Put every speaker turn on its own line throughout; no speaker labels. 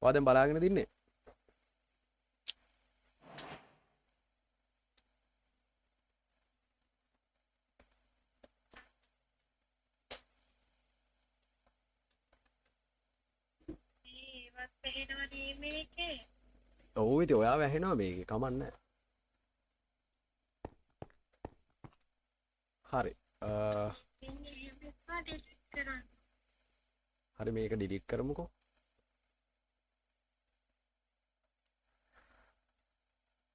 ඔයා දැන් බලාගෙන දින්නේ. ඔව් ඉතින් ඔයා වැහෙනවා මේකේ කමන්නේ. හරි. හරි මේක ඩිලීට් කරමුකෝ.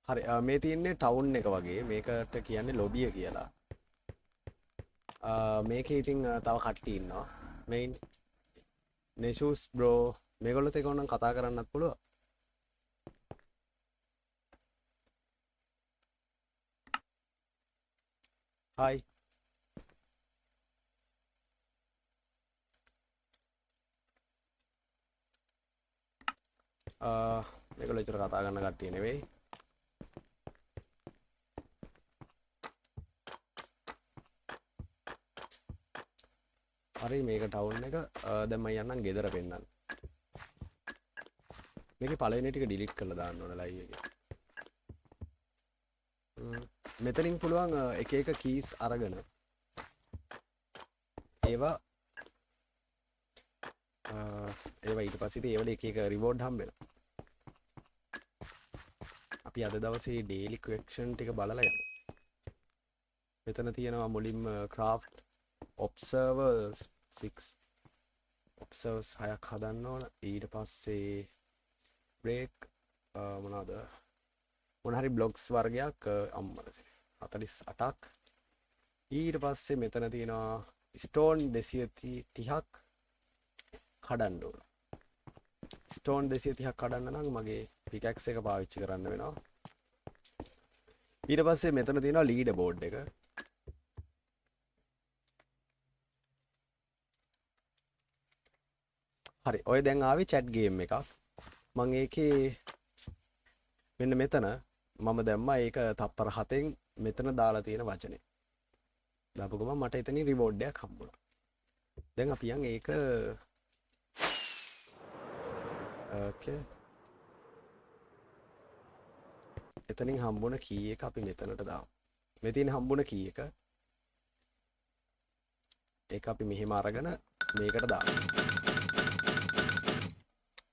හරි මේ තියෙන්නේ ටවුන් එක වගේ. මේකට කියන්නේ ලොබිය කියලා. මේකේ ඉතින් තව කට්ටිය ඉන්නවා. මේ නෙෂුස් බ්‍රෝ මේගොල්ලොත් එක්ක ඕනම් කතා කරන්නත් පුළුවන්. හයි. මේගොල්ලෝ ඉතර කතා කරන්න කට්ටිය නෙවෙයි. හරි මේක ටවුන් එක දැන් මම යන්නම් ගෙදර පෙන්නන්න. මේකේ පළවෙනි ටික ඩිලීට් කරලා දාන්න ඕන ලයිව් එකේ. මෙතනින් පුළුවන් එක එක කීස් අරගෙන ඒවා ඊට පස්සේ ඉතින් ඒවල එක එක රිවෝඩ් හම්බ වෙනවා. අපි අද දවසේ ඩේලි ක්වෙක්ෂන් ටික බලලා යමු. මෙතන තියෙනවා මුලින්ම craft observers 6 observers 6ක් හදන්න ඕන. ඊට පස්සේ break මොනවාද මොන හරි බ්ලොග්ස් වර්ගයක් අම්මලසේ 48ක්. ඊට පස්සේ මෙතන තියෙනවා ස්ටෝන් 230ක් කඩන්න ඕන. ස්ටෝන් 230ක් කඩන්න නම් මගේ පිකැක්ස් එක පාවිච්චි කරන්න වෙනවා. ඊට පස්සේ මෙතන තියෙනවා ලීඩර් බෝඩ් එක. හරි ඔය දැන් ආවේ chat game එකක්. මම ඒකේ මෙන්න මෙතන මම දැම්මා ඒක තප්පර 7න් මෙතන දාලා තියෙන වචනේ. දාපු ගමන් මට එතනින් රිවෝඩ් එකක් හම්බුණා. දැන් අපි යන් ඒක ඕකේ. එතනින් හම්බුණ කී එක අපි මෙතනට දාමු. මේ තියෙන හම්බුණ කී එක ඒක අපි මෙහෙම අරගෙන මේකට දාමු.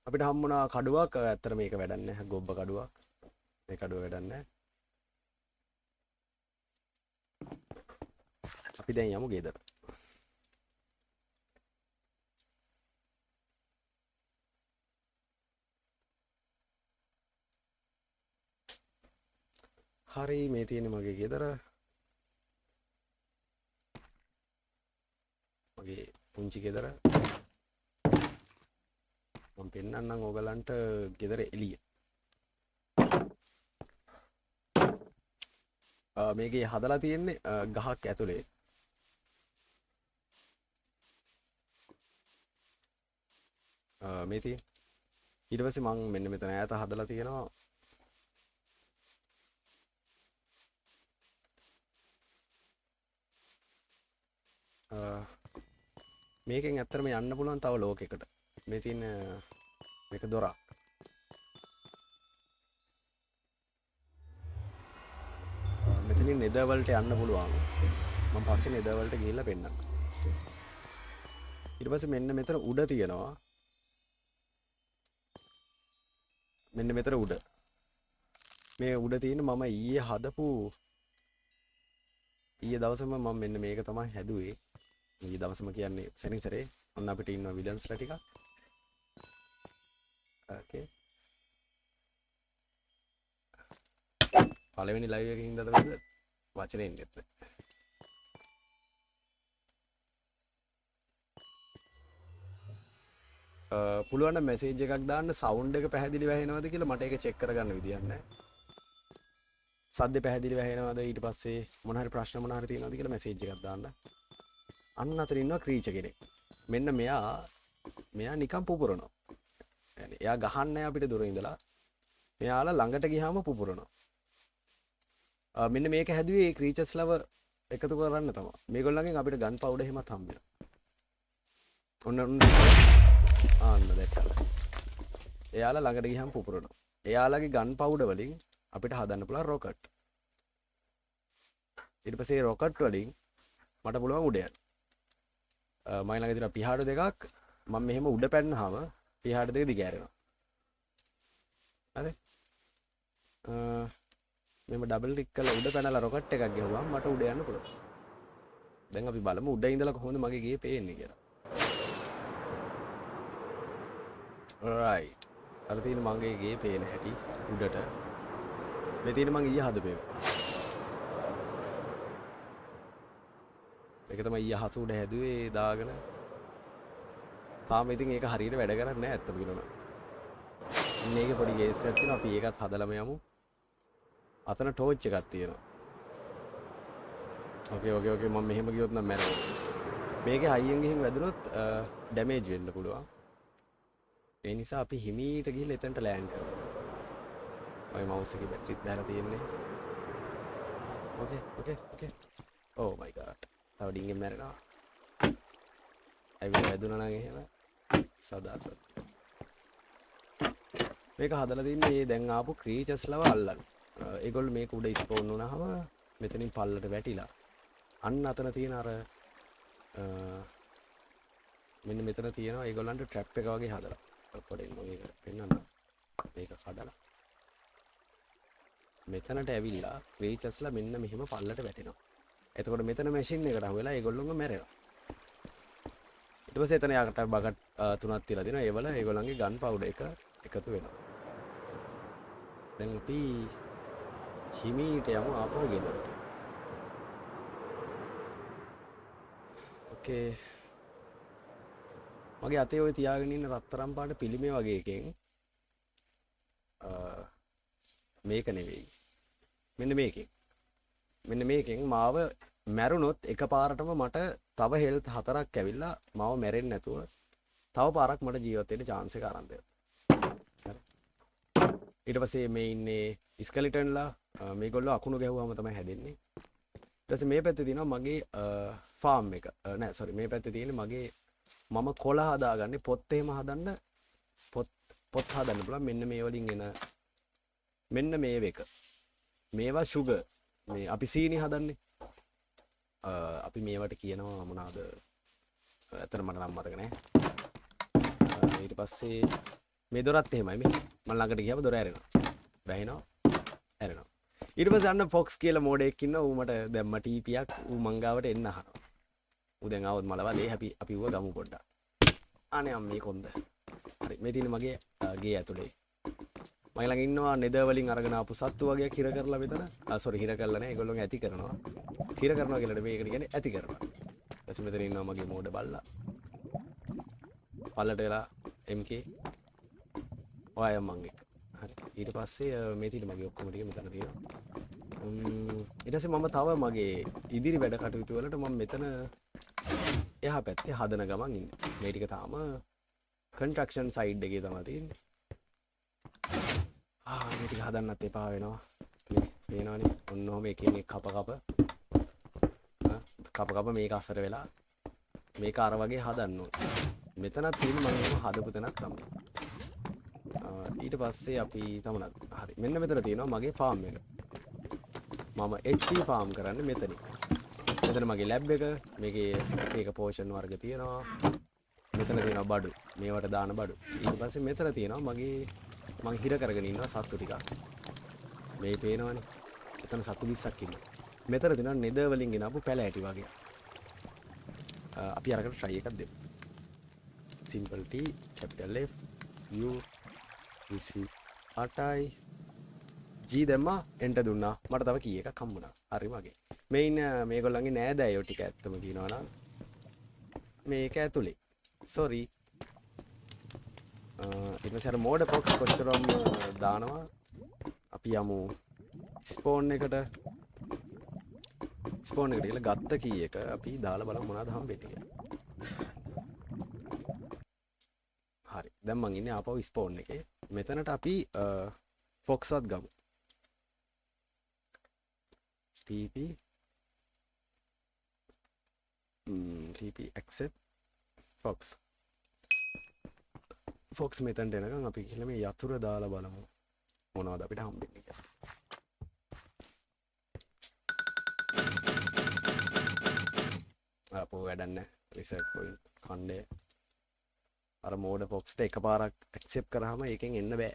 අපිට හම්බුණා කඩුවක්. ඇත්තට මේක වැඩක් නැහැ. ගොබ්බ කඩුවක්. මේ කඩුව වැඩක් නැහැ. අපි දැන් යමු ගෙදර. හරි මේ තියෙන්නේ මගේ ගෙදර. මගේ පුංචි ගෙදර. මම පෙන්නන්නම් ඕගලන්ට ගෙදර එළිය. මේකේ හදලා තියෙන්නේ ගහක් ඇතුලේ. මේ තියෙන ඊට පස්සේ මම මෙන්න මෙතන ඈත හදලා තියෙනවා මේකෙන් ඇත්තටම යන්න පුළුවන් තව ලෝකයකට. මේ තියෙන මේක දොරක්. මෙතනින් නෙදර් වලට යන්න පුළුවන්. මම පස්සේ නෙදර් වලට ගිහිල්ලා පෙන්නන්නම්. ඊට පස්සේ මෙන්න මෙතන උඩ තියෙනවා. මෙන්න මෙතන උඩ. මේ උඩ තියෙන මම ඊයේ හදපු ඊයේ දවසම මම මෙන්න මේක තමයි හැදුවේ. ඊයේ දවසම කියන්නේ සෙනින් සරේ. ඔන්න අපිට ඉන්නවා විලන්ස්ලා ටිකක්. ඕකේ. පළවෙනි ලයිව් එකකින් ඉඳලා තමයි වචනේ එන්නේ නැත්තේ. පුළුවන් නම් මෙසේජ් එකක් දාන්න සවුන්ඩ් එක පැහැදිලිව ඇහෙනවද කියලා මට ඒක චෙක් කරගන්න විදියක් නැහැ. සද්ද පැහැදිලිව ඇහෙනවද ඊට පස්සේ මොන හරි ප්‍රශ්න මොන හරි තියෙනවද කියලා මෙසේජ් එකක් දාන්න. අන්න අතර ඉන්නවා ක්‍රීචර් කෙනෙක්. මෙන්න මෙයා නිකන් පුපුරනවා. يعني එයා ගහන්නේ අපිට දුර ඉඳලා. මෙයාලා ළඟට ගියාම පුපුරනවා. මෙන්න මේක හැදුවේ ක්‍රීචර්ස් ලව එකතු කරන්න තමයි. මේගොල්ලන්ගෙන් අපිට ගන් පවුඩර් එහෙමත් හම්බ වෙනවා. ඔන්න ආන්න දැක්කලා. එයාලා ළඟට ගියහම පුපුරනවා. එයාලගේ ගන් පවුඩර් වලින් අපිට හදන්න පුළුවන් රොකට්. ඊට පස්සේ රොකට් වලින් මට පුළුවන් උඩ යන්න. මම ළඟ තියෙන පිහාඩු දෙකක් මම මෙහෙම උඩ පැන්නාම පිහාඩු දෙක දිග ඇරෙනවා. හරි? මෙහෙම ඩබල් ක්ලික් කරලා උඩ පැනලා රොකට් එකක් ගහුවම මට උඩ යන්න පුළුවන්. දැන් අපි බලමු උඩ ඉඳලා කොහොමද මගේ ගේ පේන්නේ කියලා. right. අර තියෙන මගේ ගේ පේන හැටි උඩට. මේ තියෙන මං ඊයේ හදපේව. මේක තමයි ඊයේ හසු උඩ හැදුවේ දාගෙන. තාම ඉතින් ඒක හරියට වැඩ කරන්නේ නැහැ අත්තම කියනවා. මේකේ පොඩි කේස් එකක් තියෙනවා අපි ඒකත් හදලම යමු. අතන ටෝච් එකක් තියෙනවා. ඕකේ මම මෙහෙම ගියොත් නම් මැරෙනවා. මේකේ හයියෙන් ගිහින් වැදුනොත් ඩැමේජ් වෙන්න පුළුවන්. ඒ නිසා අපි හිමීට ගිහින් එතනට ලෑන්ඩ් කරනවා. මගේ මවුස් එකේ බැටරිත් දාලා තියෙන්නේ. ඕකේ. Oh my god. තව ඩිංගෙන් මැරෙනවා. ඇවිල්ලා වැදුනා නම් එහෙම සදාසත්. මේක හදලා තින්නේ මේ දැන් ආපු ක්‍රීචර්ස් ලව අල්ලන්න. ඒගොල්ලෝ මේක උඩ ස්පෝන් වුණාම මෙතනින් පල්ලට වැටිලා අන්න අතන තියෙන අර මෙන්න මෙතන තියෙනවා ඒගොල්ලන්ට ට්‍රැප් එක වගේ හදලා. පොඩ්ඩක් මේක පෙන්නන්න. මේක කඩලා මෙතනට ඇවිල්ලා ක්‍රීචර්ස්ලා මෙන්න මෙහෙම පල්ලට වැටෙනවා. එතකොට මෙතන මැෂින් එකට අහු වෙලා ඒගොල්ලෝම මැරෙනවා. ඊට පස්සේ එතන යාකට බකට් තුනක් තියලා දෙනවා. ඒවල ඒගොල්ලන්ගේ ගන් පවුඩර් එක එකතු වෙනවා. දැන් අපි හිමීට යමු ආපහු ගෙදරට. ඕකේ. මගේ අතේ ඔය තියාගෙන ඉන්න රත්තරන් පාට පිළිමේ වගේ එකෙන් මේක නෙවෙයි. මෙන්න මේකෙන් මාව මැරුණොත් එකපාරටම මට තව හෙල්ත් 4ක් ඇවිල්ලා මාව මැරෙන්නේ නැතුව තව පාරක් මට ජීවත් වෙන්න chance එක අරන් දෙනවා. හරි. ඊට පස්සේ මේ ඉන්නේ ස්කෙලිටන්ලා මේගොල්ලෝ අකුණු ගැහුවාම තමයි හැදෙන්නේ. ඊට පස්සේ මේ පැත්තේ තියෙනවා මගේ ෆාම් එක. නෑ සෝරි මේ පැත්තේ තියෙන්නේ මගේ මම කොළ හදාගන්නේ පොත් එහෙම හදන්න පොත් හදන්න පුළුවන් මෙන්න මේ වලින් එන මෙන්න මේ එක. මේවා sugar. මේ අපි සීනි හදන්නේ. අපි මේවට කියනවා මොනවාද? ඇත්තට මට නම් මතක නෑ. ඊට පස්සේ මේ දොරත් එහෙමයි මේ. මම ළඟට ගියාම දොර ඇරෙනවා. වැහෙනවා. ඇරෙනවා. ඊට පස්සේ අන්න ෆොක්ස් කියලා මෝඩ් එකක් ඉන්නවා. ඌ මට දැම්ම ටීපියක් ඌ මංගාවට එන්න අහනවා. ඌ දැන් ආවොත් මලවලේ අපි ඌව ගමු පොඩ්ඩක්. අනේ අම්මේ කොන්ද. හරි මේ තියෙන මගේ ගේ ඇතුලේ. මගේ ළඟ ඉන්නවා නෙදර් වලින් අරගෙන ආපු සත්තු වගේ හිර කරලා මෙතන. සෝරි හිර කරලා නෑ. ඒගොල්ලෝ ඇති කරනවා. හිර කරනවා කියලා මේකට කියන්නේ ඇති කරනවා. ඊපස්සේ මෙතන ඉන්නවා මගේ මෝඩ බල්ලා. පල්ලට වෙලා MK ඔය මං එක. හරි. ඊට පස්සේ මේ තියෙන මගේ ඔක්කොම ටික මෙතන තියෙනවා. ඊට පස්සේ මම තව මගේ ඉදිරි වැඩ කටයුතු වලට මම මෙතන එහා පැත්තේ හදන ගමන් ඉන්නේ. මේ ටික තාම කන්ස්ට්‍රක්ෂන් සයිඩ් එකේ තමයි තියෙන්නේ. මේ ටික හදන්නත් එපා වෙනවා. මේ පේනවනේ. ඔන්න ඔහම එකින් එක කප මේක අසර වෙලා මේක අර වගේ හදන්න ඕනේ. මෙතනත් තියෙන මම එහෙම හදපු තැනක් තමයි. ඊට පස්සේ අපි තමනත් හරි මෙන්න මෙතන තියෙනවා මගේ ෆාම් එක. මම HP ෆාම් කරන්නේ මෙතනින්. මෙතන මගේ ලැබ් එක. මේකේ එක පෝෂන් වර්ග තියෙනවා. මෙතන තියෙනවා බඩු. මේවට දාන බඩු. ඊට පස්සේ මෙතන තියෙනවා මගේ මං හිර කරගෙන ඉන්නවා සත්තු ටිකක්. මේ පේනවනේ. එතන සත්තු 20ක් ඉන්නවා. මෙතන තියෙනවා නෙදර් වලින් ගෙනාපු පැල ඇටි වගේ. අපි අරකට try එකක් දෙමු. simple T capital F U VC 8යි G දැම්මා enter දුන්නා. මට තව කී එකක් හම්බුණා. හරි මගේ. මේ ඉන්න මේගොල්ලන්ගේ නෑදෑයෝ ටික ඇත්තම කියනවා නම් මේක ඇතුලේ. sorry. ඊට පස්සේ අර මෝඩ ෆොක්ස් කොච්චරම් දානවා. අපි යමු ස්පෝන් එකට කියලා ගත්ත කී එක අපි දාලා බලමු මොනවද හම්බෙන්නේ කියලා. හරි. දැන් මං ඉන්නේ ආපහු ස්පෝන් එකේ. මෙතනට අපි ෆොක්ස්වත් ගමු. TP accept fox. ෆොක්ස් මෙතන්ට එනකම් අපි කියලා මේ යතුර දාලා බලමු මොනවද අපිට හම්බෙන්නේ කියලා. අපෝ වැඩක් නැහැ. රිසර්ච් පොයින්ට් කණ්ඩේ. අර මෝඩ ෆොක්ස්ට එකපාරක් ඇක්සෙප්ට් කරාම ඒකෙන් එන්න බෑ.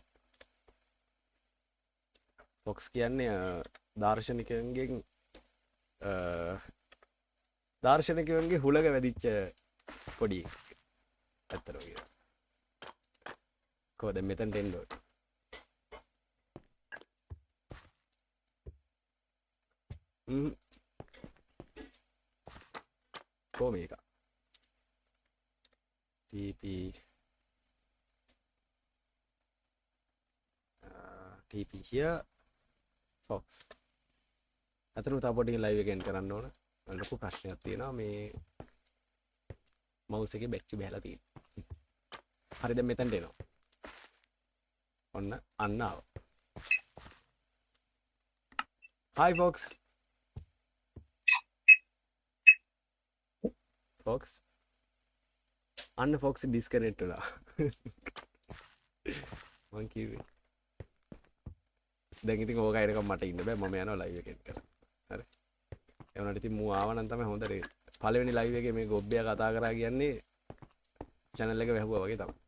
ෆොක්ස් කියන්නේ දාර්ශනිකයන්ගේ හුලක වැදිච්ච පොඩි ඇත්තටම කියනවා. කොහොමද මෙතනට එන්න ඕනේ? කොහොම මේක? TP here Fox. අතන තව පොඩි ලයිව් එකෙන් කරන්න ඕන. ලොකු ප්‍රශ්නයක් තියෙනවා මේ මවුස් එකේ බැටරි බහලා තියෙනවා. හරි දැන් මෙතනට එනවා. ඔන්න අන්න ආවා. Hi Fox. Fox. අන්න Fox disconnect වුණා. මං කිව්වේ. දැන් ඉතින් ඕක අයනකම් මට ඉන්න බෑ මම යනවා ලයිව් එකෙන් කරා. හරි. ඒ වුණාට ඉතින් මූ ආව නම් තමයි හොඳට පළවෙනි ලයිව් එකේ මේ ගොබ්බයා කතා කරා කියන්නේ channel එක වැහුවා වගේ තමයි.